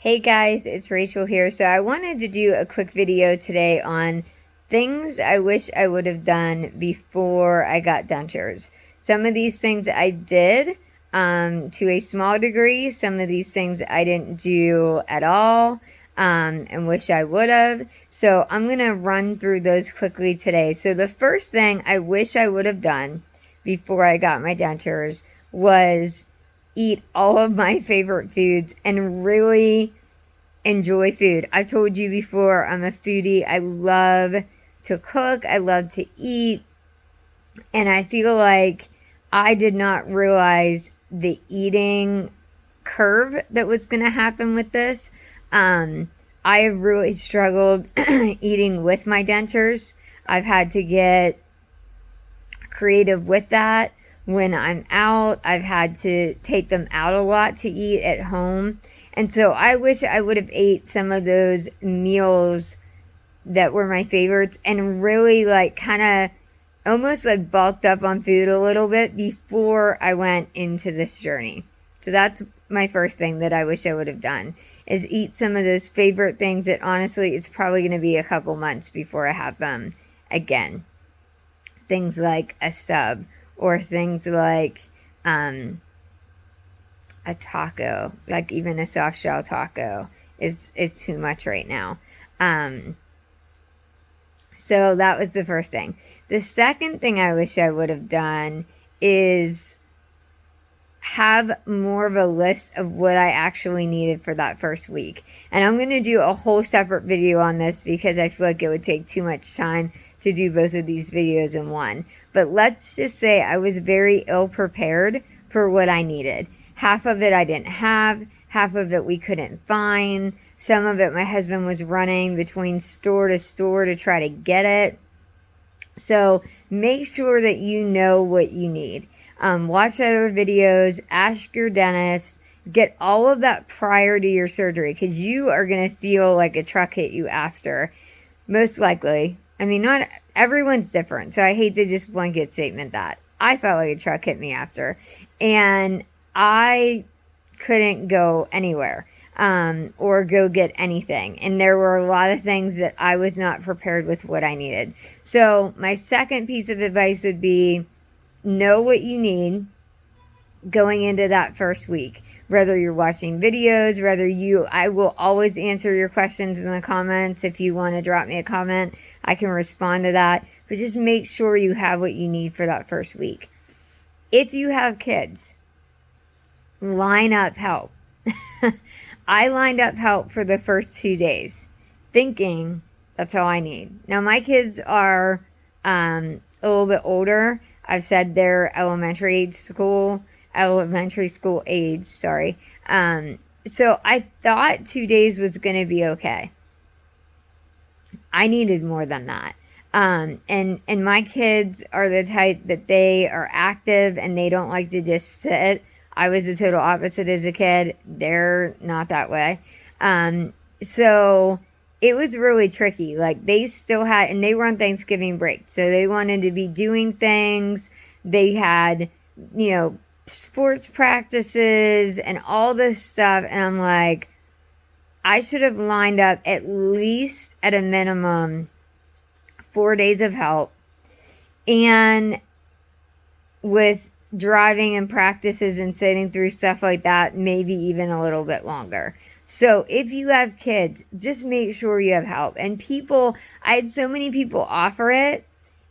Hey guys, it's Rachel here. So I wanted to do a quick video today on things I wish I would have done before I got dentures. Some of these things I did to a small degree. Some of these things I didn't do at all and wish I would have. So I'm going to run through those quickly today. So the first thing I wish I would have done before I got my dentures was eat all of my favorite foods and really enjoy food. I told you before, I'm a foodie. I love to cook. I love to eat. And I feel like I did not realize the eating curve that was going to happen with this. I have really struggled eating with my dentures. I've had to get creative with that. When I'm out, I've had to take them out a lot to eat at home. And so I wish I would have ate some of those meals that were my favorites and really like kind of almost like bulked up on food a little bit before I went into this journey. So that's my first thing that I wish I would have done, is eat some of those favorite things that honestly it's probably going to be a couple months before I have them again. Things like a sub, or things like a taco, like even a soft shell taco is too much right now. So that was the first thing. The second thing I wish I would have done is have more of a list of what I actually needed for that first week. And I'm going to do a whole separate video on this because I feel like it would take too much time to do both of these videos in one. But let's just say I was very ill prepared for what I needed. Half of it I didn't have, half of it we couldn't find. Some of it my husband was running between store to store to try to get it. So make sure that you know what you need. Watch other videos, ask your dentist, get all of that prior to your surgery, because you are going to feel like a truck hit you after, most likely. I mean, not everyone's different, so I hate to just blanket statement that. I felt like a truck hit me after, and I couldn't go anywhere or go get anything. And there were a lot of things that I was not prepared with what I needed. So my second piece of advice would be know what you need going into that first week. Whether you're watching videos, I will always answer your questions in the comments. If you want to drop me a comment, I can respond to that. But just make sure you have what you need for that first week. If you have kids, line up help. I lined up help for the first 2 days, thinking that's all I need. Now, my kids are a little bit older. I've said they're elementary school age, sorry. So I thought 2 days was going to be okay. I needed more than that. And my kids are the type that they are active and they don't like to just sit. I was the total opposite as a kid. They're not that way. So it was really tricky. Like they still had, and they were on Thanksgiving break. So they wanted to be doing things. They had, sports practices and all this stuff. And I'm like, I should have lined up at least at a minimum 4 days of help, and with driving and practices and sitting through stuff like that, maybe even a little bit longer. So if you have kids, just make sure you have help. And I had so many people offer it,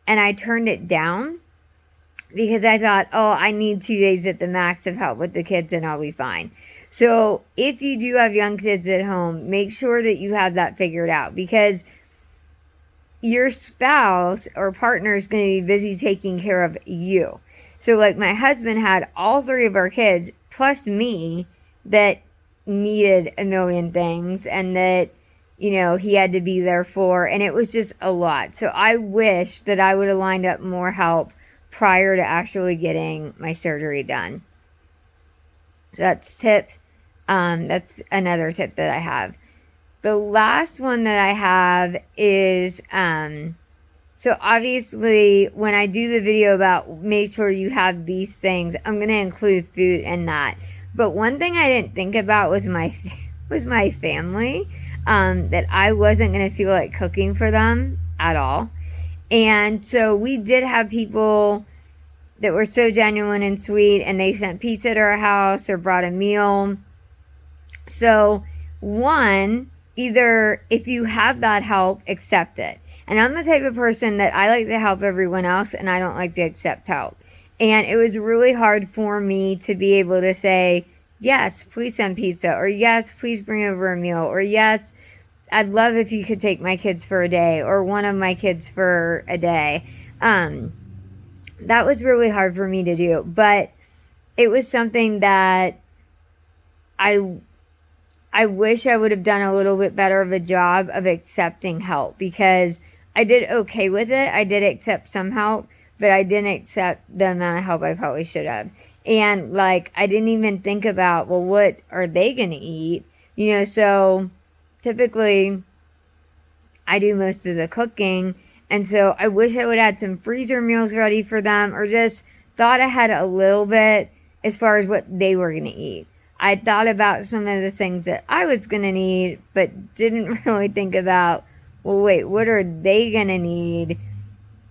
and I turned it down because I thought, I need 2 days at the max of help with the kids and I'll be fine. So if you do have young kids at home, make sure that you have that figured out, because your spouse or partner is going to be busy taking care of you. So like my husband had all 3 of our kids plus me that needed a million things and that, he had to be there for, and it was just a lot. So I wish that I would have lined up more help prior to actually getting my surgery done. So that's another tip that I have. The last one that I have is, so obviously when I do the video about make sure you have these things, I'm going to include food in that. But one thing I didn't think about was my was my family, that I wasn't going to feel like cooking for them at all. And so we did have people that were so genuine and sweet, and they sent pizza to our house or brought a meal. So, one, either if you have that help, accept it. And I'm the type of person that I like to help everyone else, and I don't like to accept help. And it was really hard for me to be able to say, yes, please send pizza, or yes, please bring over a meal, or yes, I'd love if you could take my kids for a day, or one of my kids for a day. That was really hard for me to do, but it was something that I wish I would have done a little bit better of a job of accepting help, because I did okay with it. I did accept some help, but I didn't accept the amount of help I probably should have. And like, I didn't even think about, well, what are they going to eat? You know, so typically I do most of the cooking. And so I wish I would have had some freezer meals ready for them, or just thought ahead a little bit as far as what they were going to eat. I thought about some of the things that I was going to need, but didn't really think about, well, wait, what are they going to need?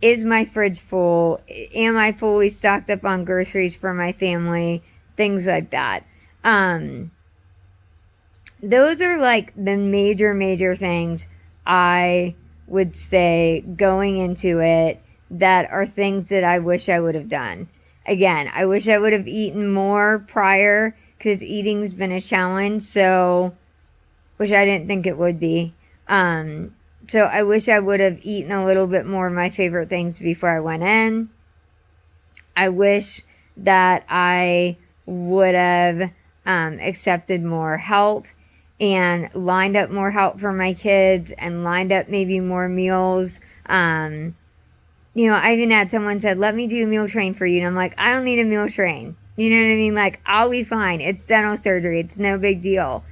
Is my fridge full? Am I fully stocked up on groceries for my family? Things like that. Those are like the major things I would say going into it that are things that I wish I would have done. Again, I wish I would have eaten more prior, because eating's been a challenge, so, which I didn't think it would be. So I wish I would have eaten a little bit more of my favorite things before I went in. I wish that I would have accepted more help and lined up more help for my kids, and lined up maybe more meals. You know, I even had someone said, let me do a meal train for you. And I'm like, I don't need a meal train. You know what I mean? Like, I'll be fine. It's dental surgery. It's no big deal.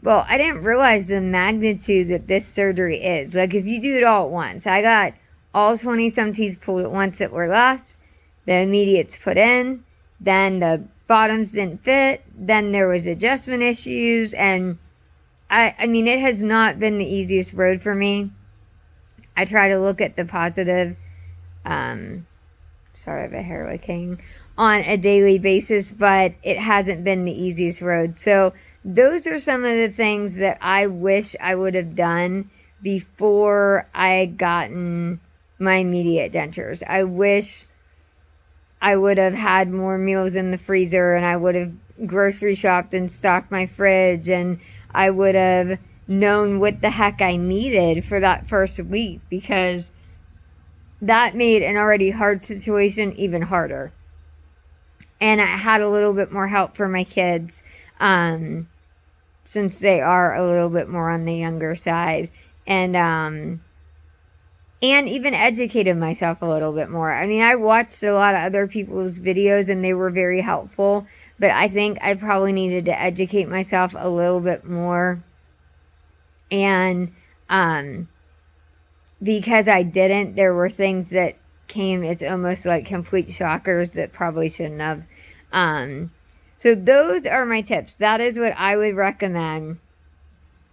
Well, I didn't realize the magnitude that this surgery is. Like, if you do it all at once. I got all 20-some teeth pulled at once that were left. The immediates put in. Then the bottoms didn't fit. Then there was adjustment issues. And, I mean, it has not been the easiest road for me. I try to look at the positive. Sorry, I have a hair licking on a daily basis, but it hasn't been the easiest road. So those are some of the things that I wish I would have done before I had gotten my immediate dentures. I wish I would have had more meals in the freezer, and I would have grocery shopped and stocked my fridge, and I would have known what the heck I needed for that first week, because that made an already hard situation even harder. And I had a little bit more help for my kids, since they are a little bit more on the younger side. And even educated myself a little bit more. I mean, I watched a lot of other people's videos, and they were very helpful. But I think I probably needed to educate myself a little bit more. And because I didn't, there were things that came as almost like complete shockers that probably shouldn't have. So those are my tips. That is what I would recommend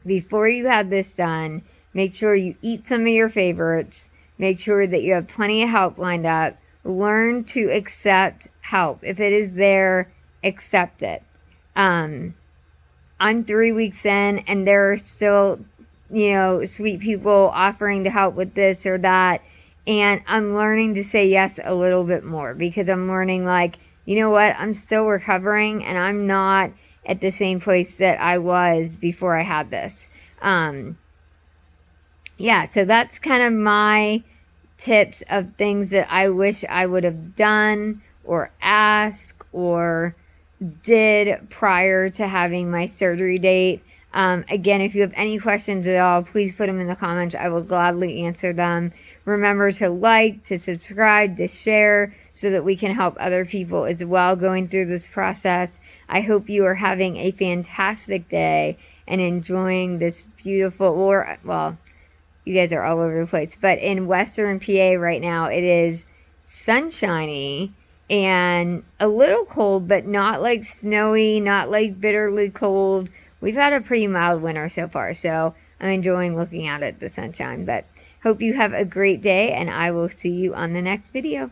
before you have this done. Make sure you eat some of your favorites. Make sure that you have plenty of help lined up. Learn to accept help. If it is there, accept it. I'm 3 weeks in, and there are still, you know, sweet people offering to help with this or that. And I'm learning to say yes a little bit more, because I'm learning, like, you know what? I'm still recovering, and I'm not at the same place that I was before I had this. Yeah, so that's kind of my tips of things that I wish I would have done or asked or did prior to having my surgery date. Again, if you have any questions at all, please put them in the comments. I will gladly answer them. Remember to like, to subscribe, to share, so that we can help other people as well going through this process. I hope you are having a fantastic day and enjoying this beautiful, well, you guys are all over the place, but in Western PA right now, it is sunshiny and a little cold, but not like snowy, not like bitterly cold, we've had a pretty mild winter so far, so I'm enjoying looking out at the sunshine. But hope you have a great day, and I will see you on the next video.